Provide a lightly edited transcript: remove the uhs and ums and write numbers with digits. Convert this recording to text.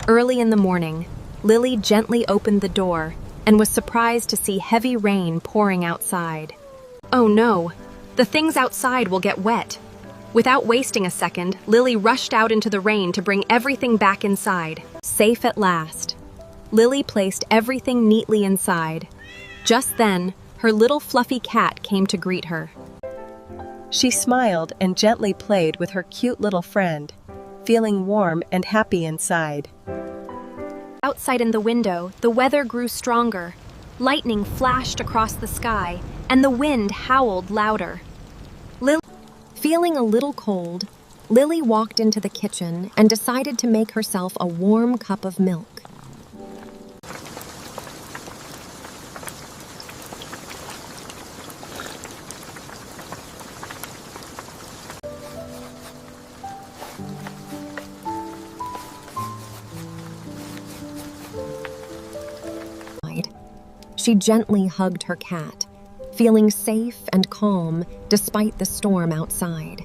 Early in the morning, Lily gently opened the door and was surprised to see heavy rain pouring outside. Oh no, the things outside will get wet. Without wasting a second, Lily rushed out into the rain to bring everything back inside. Safe at last. Lily placed everything neatly inside. Just then, her little fluffy cat came to greet her. She smiled and gently played with her cute little friend, feeling warm and happy inside. Outside in the window, the weather grew stronger. Lightning flashed across the sky, and the wind howled louder. Feeling a little cold, Lily walked into the kitchen and decided to make herself a warm cup of milk. She gently hugged her cat, feeling safe and calm despite the storm outside.